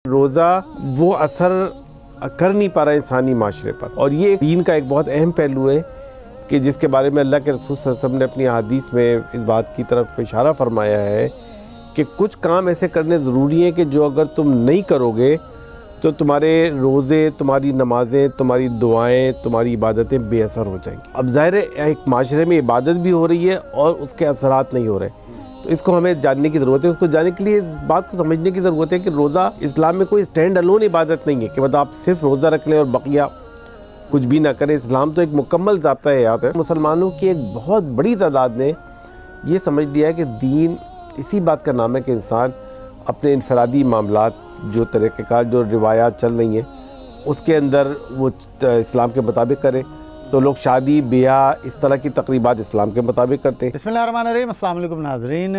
روزہ وہ اثر کر نہیں پا رہا انسانی معاشرے پر، اور یہ دین کا ایک بہت اہم پہلو ہے کہ جس کے بارے میں اللہ کے رسول صلی اللہ علیہ وسلم نے اپنی احادیث میں اس بات کی طرف اشارہ فرمایا ہے کہ کچھ کام ایسے کرنے ضروری ہیں کہ جو اگر تم نہیں کرو گے تو تمہارے روزے، تمہاری نمازیں، تمہاری دعائیں، تمہاری عبادتیں بے اثر ہو جائیں گی۔ اب ظاہر ہے ایک معاشرے میں عبادت بھی ہو رہی ہے اور اس کے اثرات نہیں ہو رہے، تو اس کو ہمیں جاننے کی ضرورت ہے۔ اس کو جاننے کے لیے اس بات کو سمجھنے کی ضرورت ہے کہ روزہ اسلام میں کوئی اسٹینڈ الون عبادت نہیں ہے کہ مطلب آپ صرف روزہ رکھ لیں اور بقیہ کچھ بھی نہ کریں۔ اسلام تو ایک مکمل ضابطہ حیات ہے۔ مسلمانوں کی ایک بہت بڑی تعداد نے یہ سمجھ لیا ہے کہ دین اسی بات کا نام ہے کہ انسان اپنے انفرادی معاملات، جو طریقہ کار، جو روایات چل رہی ہیں اس کے اندر وہ اسلام کے مطابق کرے۔ تو لوگ شادی، بیاہ، اس طرح کی تقریبات اسلام کے مطابق کرتے ہیں۔ بسم اللہ الرحمن الرحیم۔ السلام علیکم ناظرین،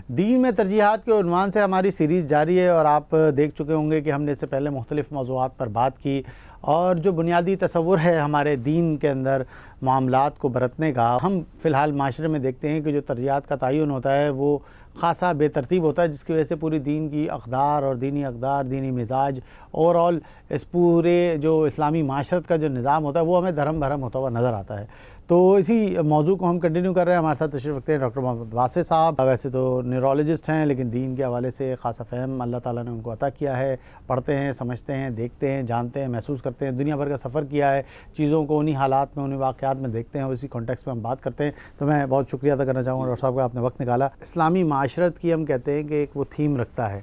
دین میں ترجیحات کے عنوان سے ہماری سیریز جاری ہے، اور آپ دیکھ چکے ہوں گے کہ ہم نے اس سے پہلے مختلف موضوعات پر بات کی، اور جو بنیادی تصور ہے ہمارے دین کے اندر معاملات کو برتنے کا، ہم فی الحال معاشرے میں دیکھتے ہیں کہ جو ترجیحات کا تعین ہوتا ہے وہ خاصا بے ترتیب ہوتا ہے، جس کی وجہ سے پوری دین کی اقدار اور دینی مزاج اوور آل اس پورے جو اسلامی معاشرت کا جو نظام ہوتا ہے وہ ہمیں دھرم بھرم ہوتا ہوا نظر آتا ہے۔ تو اسی موضوع کو ہم کنٹینیو کر رہے ہیں۔ ہمارے ساتھ تشریف رکھتے ہیں ڈاکٹر محمد واسع صاحب۔ ویسے تو نیورولوجسٹ ہیں لیکن دین کے حوالے سے خاصا فہم اللہ تعالیٰ نے ان کو عطا کیا ہے۔ پڑھتے ہیں، سمجھتے ہیں، دیکھتے ہیں، جانتے ہیں، محسوس کرتے ہیں، دنیا بھر کا سفر کیا ہے، چیزوں کو انہی حالات میں، انہی واقعات میں دیکھتے ہیں، اور اسی کانٹیکسٹ میں ہم بات کرتے ہیں۔ تو میں بہت شکریہ ادا کرنا چاہوں گا ڈاکٹر صاحب کا، آپ نے وقت نکالا۔ اسلامی معاشرت کی ہم کہتے ہیں کہ ایک وہ تھیم رکھتا ہے،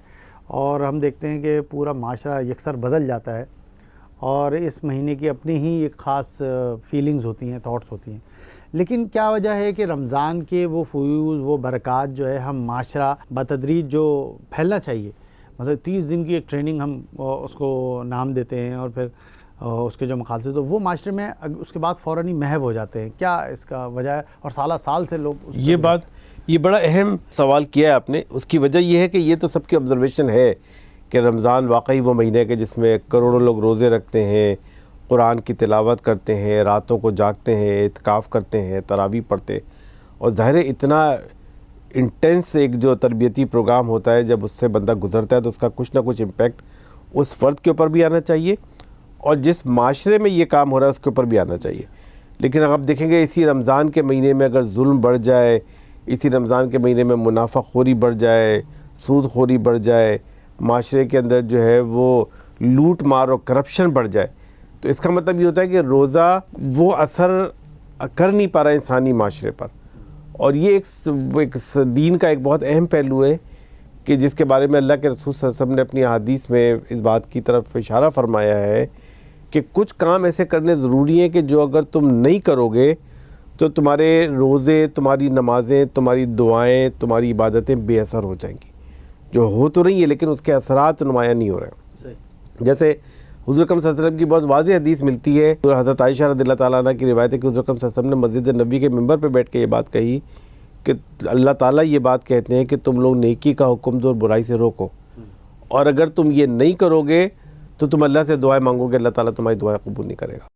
اور ہم دیکھتے ہیں کہ پورا معاشرہ یکسر بدل جاتا ہے، اور اس مہینے کی اپنی ہی ایک خاص فیلنگز ہوتی ہیں، تھاٹس ہوتی ہیں۔ لیکن کیا وجہ ہے کہ رمضان کے وہ فیوز، وہ برکات جو ہے ہم معاشرہ بتدریج جو پھیلنا چاہیے، مطلب 30 دن کی ایک ٹریننگ ہم اس کو نام دیتے ہیں، اور پھر اس کے جو مقاصد تو وہ معاشرے میں اس کے بعد فوراً ہی محو ہو جاتے ہیں، کیا اس کا وجہ ہے؟ اور سالہ سال سے لوگ یہ بڑا اہم سوال کیا ہے آپ نے۔ اس کی وجہ یہ ہے کہ یہ تو سب کی آبزرویشن ہے کہ رمضان واقعی وہ مہینہ ہے کہ جس میں کروڑوں لوگ روزے رکھتے ہیں، قرآن کی تلاوت کرتے ہیں، راتوں کو جاگتے ہیں، اعتکاف کرتے ہیں، تراویح پڑھتے ہیں، اور ظاہر ہے اتنا انٹینس ایک جو تربیتی پروگرام ہوتا ہے جب اس سے بندہ گزرتا ہے تو اس کا کچھ نہ کچھ امپیکٹ اس فرد کے اوپر بھی آنا چاہیے، اور جس معاشرے میں یہ کام ہو رہا ہے اس کے اوپر بھی آنا چاہیے۔ لیکن اگر آپ دیکھیں گے اسی رمضان کے مہینے میں اگر ظلم بڑھ جائے، اسی رمضان کے مہینے میں منافع خوری بڑھ جائے، سود خوری بڑھ جائے، معاشرے کے اندر جو ہے وہ لوٹ مار اور کرپشن بڑھ جائے، تو اس کا مطلب یہ ہوتا ہے کہ روزہ وہ اثر کر نہیں پا رہا انسانی معاشرے پر، اور یہ ایک دین کا ایک بہت اہم پہلو ہے کہ جس کے بارے میں اللہ کے رسول صلی اللہ علیہ وسلم نے اپنی احادیث میں اس بات کی طرف اشارہ فرمایا ہے کہ کچھ کام ایسے کرنے ضروری ہیں کہ جو اگر تم نہیں کرو گے تو تمہارے روزے، تمہاری نمازیں، تمہاری دعائیں، تمہاری عبادتیں بے اثر ہو جائیں گی، جو ہو تو رہی ہیں لیکن اس کے اثرات نمایاں نہیں ہو رہے ہیں۔ جیسے حضور اکرم صلی اللہ علیہ وسلم کی بہت واضح حدیث ملتی ہے، حضرت عائشہ رضی اللہ تعالیٰ عنہ کی روایت ہے کہ حضور اکرم صلی اللہ علیہ وسلم نے مسجد نبی کے ممبر پہ بیٹھ کے یہ بات کہی کہ اللہ تعالیٰ یہ بات کہتے ہیں کہ تم لوگ نیکی کا حکم دو اور برائی سے روکو، اور اگر تم یہ نہیں کرو گے تو تم اللہ سے دعائیں مانگو گے، اللہ تعالیٰ تمہاری دعائیں قبول نہیں کرے گا۔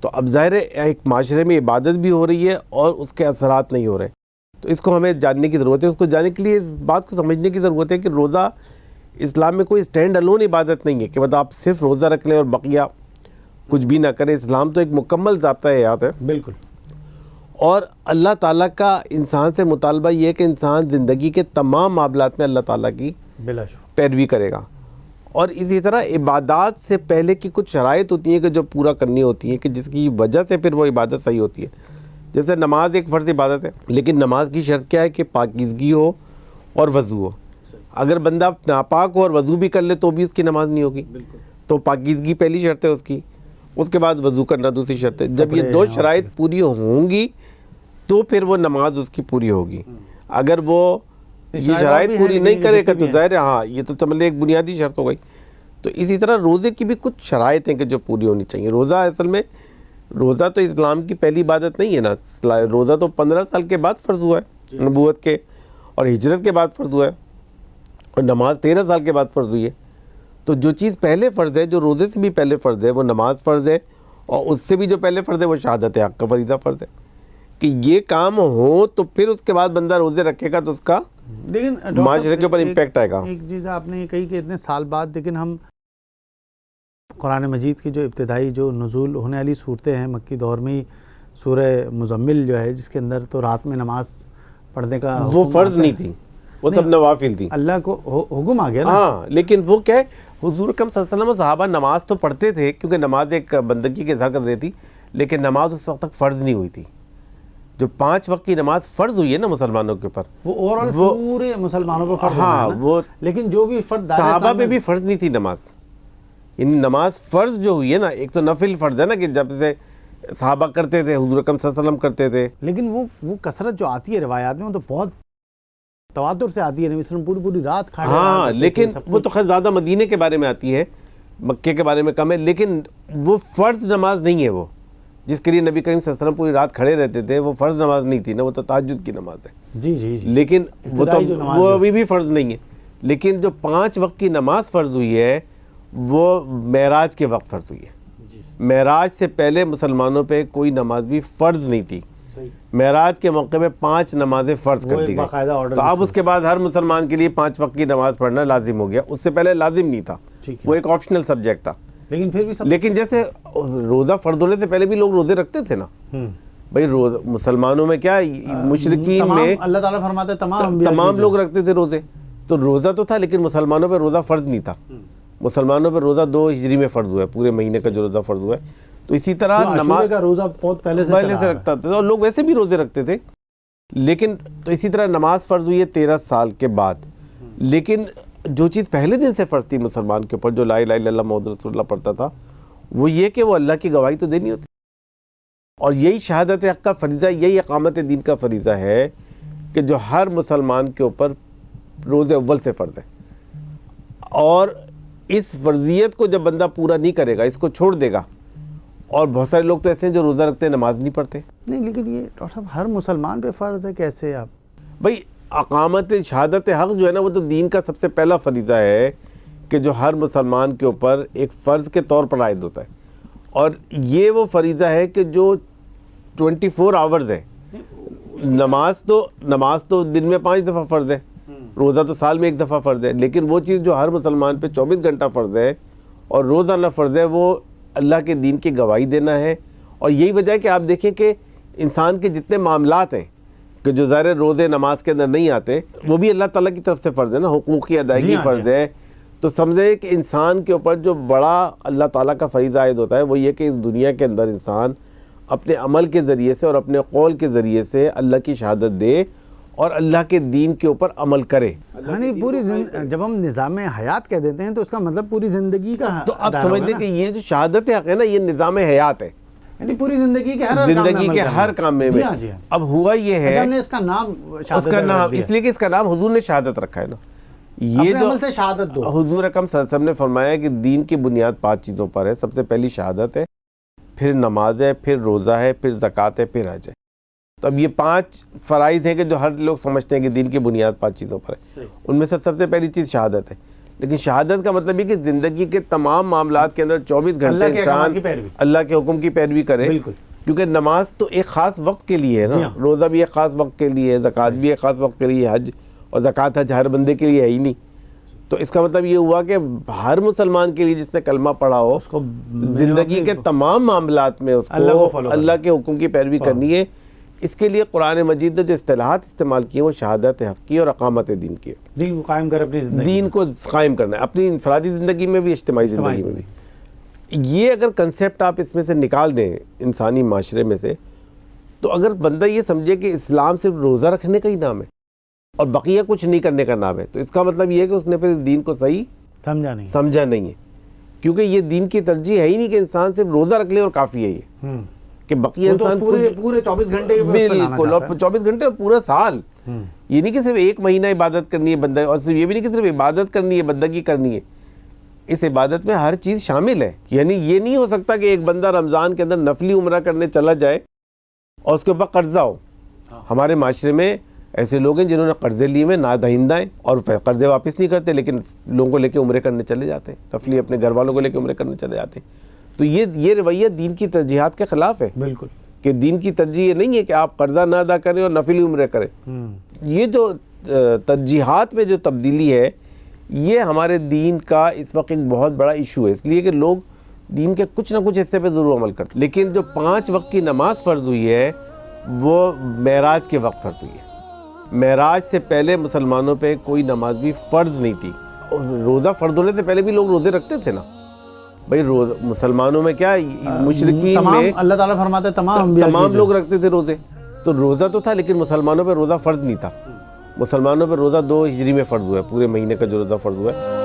تو اب ظاہر ہے ایک معاشرے میں عبادت بھی ہو رہی ہے اور اس کے اثرات نہیں ہو رہے، تو اس کو ہمیں جاننے کی ضرورت ہے۔ اس کو جاننے کے لیے اس بات کو سمجھنے کی ضرورت ہے کہ روزہ اسلام میں کوئی اسٹینڈ الون عبادت نہیں ہے کہ مطلب آپ صرف روزہ رکھ لیں اور بقیہ کچھ بھی نہ کریں۔ اسلام تو ایک مکمل ضابطہ حیات ہے۔ بالکل۔ اور اللہ تعالیٰ کا انسان سے مطالبہ یہ ہے کہ انسان زندگی کے تمام معاملات میں اللہ تعالیٰ کی بلا شبہ پیروی کرے گا، اور اسی طرح عبادات سے پہلے کی کچھ شرائط ہوتی ہیں کہ جو پورا کرنی ہوتی ہیں کہ جس کی وجہ سے پھر وہ عبادت صحیح ہوتی ہے۔ جیسے نماز ایک فرض عبادت ہے، لیکن نماز کی شرط کیا ہے کہ پاکیزگی ہو اور وضو ہو۔ اگر بندہ ناپاک ہو اور وضو بھی کر لے تو بھی اس کی نماز نہیں ہوگی۔ تو پاکیزگی پہلی شرط ہے اس کی، اس کے بعد وضو کرنا دوسری شرط ہے۔ جب یہ دو شرائط پوری ہوں گی تو پھر وہ نماز اس کی پوری ہوگی۔ اگر وہ یہ شرائط پوری نہیں کرے گا تو ظاہر ہے ہاں یہ تو سمجھ لے ایک بنیادی شرط ہو گئی۔ تو اسی طرح روزے کی بھی کچھ شرائط ہیں کہ جو پوری ہونی چاہیے۔ روزہ اصل میں روزہ تو اسلام کی پہلی عبادت نہیں ہے نا، روزہ تو 15 سال کے بعد فرض ہوا ہے نبوت کے، اور ہجرت کے بعد فرض ہوا ہے، اور نماز 13 سال کے بعد فرض ہوئی ہے۔ تو جو چیز پہلے فرض ہے، جو روزے سے بھی پہلے فرض ہے، وہ نماز فرض ہے، اور اس سے بھی جو پہلے فرض ہے وہ شہادت حق کا فریضہ فرض ہے کہ یہ کام ہو تو پھر اس کے بعد بندہ روزے رکھے گا تو اس کا لیکن معاشرے کے اوپر امپیکٹ آئے گا. ایک چیز آپ نے یہ کہی کہ اتنے سال بعد لیکن ہم قرآن مجید کی جو ابتدائی جو نزول ہونے والی صورتیں ہیں مکی دور میں ہی سورہ مزمل جو ہے جس کے اندر تو رات میں نماز پڑھنے کا وہ فرض نہیں تھی, وہ سب نوافل تھی. اللہ کو حکم آ گیا نا. ہاں لیکن وہ کیا ہے, حضور اکرم صلی اللہ علیہ وسلم و صحابہ نماز تو پڑھتے تھے کیونکہ نماز ایک بندگی کے اظہار کر رہی تھی, لیکن نماز اس وقت تک فرض نہیں ہوئی تھی. جو 5 وقت کی نماز فرض ہوئی ہے نا مسلمانوں کے اوپر, وہ اوورآل پورے مسلمانوں پر فرض ہاں وہ لیکن جو بھی فرد صحابہ پہ بھی فرض نہیں تھی نماز. یعنی نماز فرض جو ہوئی ہے نا, ایک تو نفل فرض ہے نا کہ جب سے صحابہ کرتے تھے, حضور اکرم صلی اللہ علیہ وسلم کرتے تھے. لیکن وہ کثرت جو آتی ہے روایات میں وہ تو بہت تواتر سے آتی ہے. نبی صلی اللہ علیہ وسلم پوری رات کھڑے ہاں لیکن وہ تو خیر زیادہ مدینے کے بارے میں آتی ہے, مکے کے بارے میں کم ہے. لیکن وہ فرض نماز نہیں ہے, وہ جس کے لیے نبی کریم صلی اللہ علیہ وسلم پوری رات کھڑے رہتے تھے وہ فرض نماز نہیں تھی نا, وہ تو تہجد کی نماز ہے. جی جی جی. لیکن وہ ابھی بھی فرض نہیں ہے. لیکن جو 5 وقت کی نماز فرض ہوئی ہے وہ معراج کے وقت فرض ہوئی ہے. معراج سے پہلے مسلمانوں پہ کوئی نماز بھی فرض نہیں تھی. معراج کے موقع میں 5 نمازیں فرض کر دی گئی. تو اب اس کے بعد ہر مسلمان کے لیے 5 وقت کی نماز پڑھنا لازم ہو گیا. اس سے پہلے لازم نہیں تھا, وہ ایک آپشنل سبجیکٹ تھا. لیکن پھر بھی لیکن جیسے روزہ فرض ہونے سے پہلے بھی لوگ روزے رکھتے تھے نا بھائی. روزہ مسلمانوں میں کیا, مشرکین میں اللہ تعالیٰ فرماتے ہیں تمام لوگ رکھتے تھے روزے. تو روزہ تو تھا لیکن مسلمانوں پہ روزہ فرض نہیں تھا. مسلمانوں پہ روزہ 2 ہجری میں فرض ہوا ہے, پورے مہینے کا جو روزہ فرض ہوا ہے. تو اسی طرح نماز کا روزہ بہت پہلے سے رکھتا تھا اور لوگ ویسے بھی روزے رکھتے تھے. لیکن تو اسی طرح نماز فرض ہوئی ہے 13 سال کے بعد. لیکن جو چیز پہلے دن سے فرض تھی مسلمان کے اوپر, جو لا الہ الا اللہ محمد رسول اللہ پڑھتا تھا, وہ یہ کہ وہ اللہ کی گواہی تو دینی ہوتی. اور یہی شہادت حق کا فریضہ, یہی اقامت دین کا فریضہ ہے کہ جو ہر مسلمان کے اوپر روز اول سے فرض ہے. اور اس فرضیت کو جب بندہ پورا نہیں کرے گا, اس کو چھوڑ دے گا, اور بہت سارے لوگ تو ایسے ہیں جو روزہ رکھتے ہیں نماز نہیں پڑھتے. نہیں لیکن یہ ڈاکٹر صاحب ہر مسلمان پہ فرض ہے کیسے آپ بھائی؟ اقامت شہادت حق جو ہے نا وہ تو دین کا سب سے پہلا فریضہ ہے کہ جو ہر مسلمان کے اوپر ایک فرض کے طور پر عائد ہوتا ہے. اور یہ وہ فریضہ ہے کہ جو 24 آورز ہے. نماز تو دن میں 5 دفعہ فرض ہے, روزہ تو سال میں 1 دفعہ فرض ہے. لیکن وہ چیز جو ہر مسلمان پہ 24 گھنٹہ فرض ہے اور روزانہ فرض ہے, وہ اللہ کے دین کی گواہی دینا ہے. اور یہی وجہ ہے کہ آپ دیکھیں کہ انسان کے جتنے معاملات ہیں کہ جو ظاہر روزے نماز کے اندر نہیں آتے, وہ بھی اللہ تعالیٰ کی طرف سے فرض ہے نا, حقوق کی ادائیگی فرض ہے. تو سمجھے کہ انسان کے اوپر جو بڑا اللہ تعالیٰ کا فریضہ عائد ہوتا ہے وہ یہ کہ اس دنیا کے اندر انسان اپنے عمل کے ذریعے سے اور اپنے قول کے ذریعے سے اللہ کی شہادت دے اور اللہ کے دین کے اوپر عمل کرے. یعنی پوری جب ہم نظام حیات کہہ دیتے ہیں تو اس کا مطلب پوری زندگی کا. تو اب سمجھ لیں کہ یہ جو شہادت حق ہے نا, یہ نظام حیات ہے, یعنی پوری زندگی کے ہر کام میں. اب ہوا یہ ہے اس کا نام اس لیے کہ اس کا نام حضور نے شہادت رکھا ہے نا. یہ جو شہادت دو, حضور اکرم صلی اللہ علیہ وسلم نے فرمایا کہ دین کی بنیاد 5 چیزوں پر ہے. سب سے پہلی شہادت ہے, پھر نماز ہے, پھر روزہ ہے, پھر زکوٰۃ ہے, پھر حج ہے. تو اب یہ 5 فرائض ہیں کہ جو ہر لوگ سمجھتے ہیں کہ دین کی بنیاد 5 چیزوں پر ہے. ان میں سے سب سے پہلی چیز شہادت ہے. لیکن شہادت کا مطلب یہ کہ زندگی کے تمام معاملات کے اندر 24 گھنٹے انسان اللہ کے حکم کی پیروی کرے. کیونکہ نماز تو ایک خاص وقت کے لیے ہے نا, روزہ بھی ایک خاص وقت کے لیے ہے, زکوٰۃ بھی ایک خاص وقت کے لیے, حج اور زکوٰۃ حج ہر بندے کے لیے ہے ہی نہیں. تو اس کا مطلب یہ ہوا کہ ہر مسلمان کے لیے جس نے کلمہ پڑھا ہو, اس کو زندگی کے تمام معاملات میں اس کو اللہ کے حکم کی پیروی کرنی ہے. اس کے لیے قرآن مجید نے جو اصطلاحات استعمال کی ہیں وہ شہادت حق کی اور اقامت دین کی ہے. دین کو قائم کر, اپنی زندگی دین کو قائم کرنا ہے, اپنی انفرادی زندگی میں بھی, اجتماعی زندگی میں بھی. یہ اگر کنسیپٹ آپ اس میں سے نکال دیں انسانی معاشرے میں سے, تو اگر بندہ یہ سمجھے کہ اسلام صرف روزہ رکھنے کا ہی نام ہے اور بقیہ کچھ نہیں کرنے کا نام ہے, تو اس کا مطلب یہ ہے کہ اس نے پھر اس دین کو صحیح سمجھا نہیں ہے. کیونکہ یہ دین کی ترجیح ہے ہی نہیں کہ انسان صرف روزہ رکھ لے اور کافی ہے یہ, کہ بقیہ انسان پورے 24 گھنٹے بالکل, اور 24 گھنٹے اور پورا سال. یہ نہیں کہ صرف 1 مہینہ عبادت کرنی ہے بندہ, اور صرف یہ بھی نہیں کہ صرف عبادت کرنی ہے, بندگی کرنی ہے. اس عبادت میں ہر چیز شامل ہے. یعنی یہ نہیں ہو سکتا کہ ایک بندہ رمضان کے اندر نفلی عمرہ کرنے چلا جائے اور اس کے اوپر قرضہ ہو. ہمارے معاشرے میں ایسے لوگ ہیں جنہوں نے قرضے لیے ہوئے, نادہندہ ہیں, اور قرضے واپس نہیں کرتے, لیکن لوگوں کو لے کے عمرے کرنے چلے جاتے ہیں, نفلی اپنے گھر والوں کو لے کے عمرے کرنے چلے جاتے ہیں. تو یہ رویہ دین کی ترجیحات کے خلاف ہے. بالکل. کہ دین کی ترجیح یہ نہیں ہے کہ آپ قرضہ نہ ادا کریں اور نفلی عمرے کریں. یہ جو ترجیحات میں جو تبدیلی ہے یہ ہمارے دین کا اس وقت ایک بہت بڑا ایشو ہے، اس لیے کہ لوگ دین کے کچھ نہ کچھ حصے پہ ضرور عمل کرتے، لیکن جو 5 وقت کی نماز فرض ہوئی ہے وہ معراج کے وقت فرض ہوئی ہے. معراج سے پہلے مسلمانوں پہ کوئی نماز بھی فرض نہیں تھی. روزہ فرض ہونے سے پہلے بھی لوگ روزے رکھتے تھے نا بھائی. مسلمانوں میں کیا مشرکین میں اللہ تعالیٰ فرماتے تمام لوگ رکھتے تھے روزے، تو روزہ تو تھا لیکن مسلمانوں پہ روزہ فرض نہیں تھا. مسلمانوں پہ روزہ 2 ہجری میں فرض ہوا ہے، پورے مہینے کا جو روزہ فرض ہوا ہے.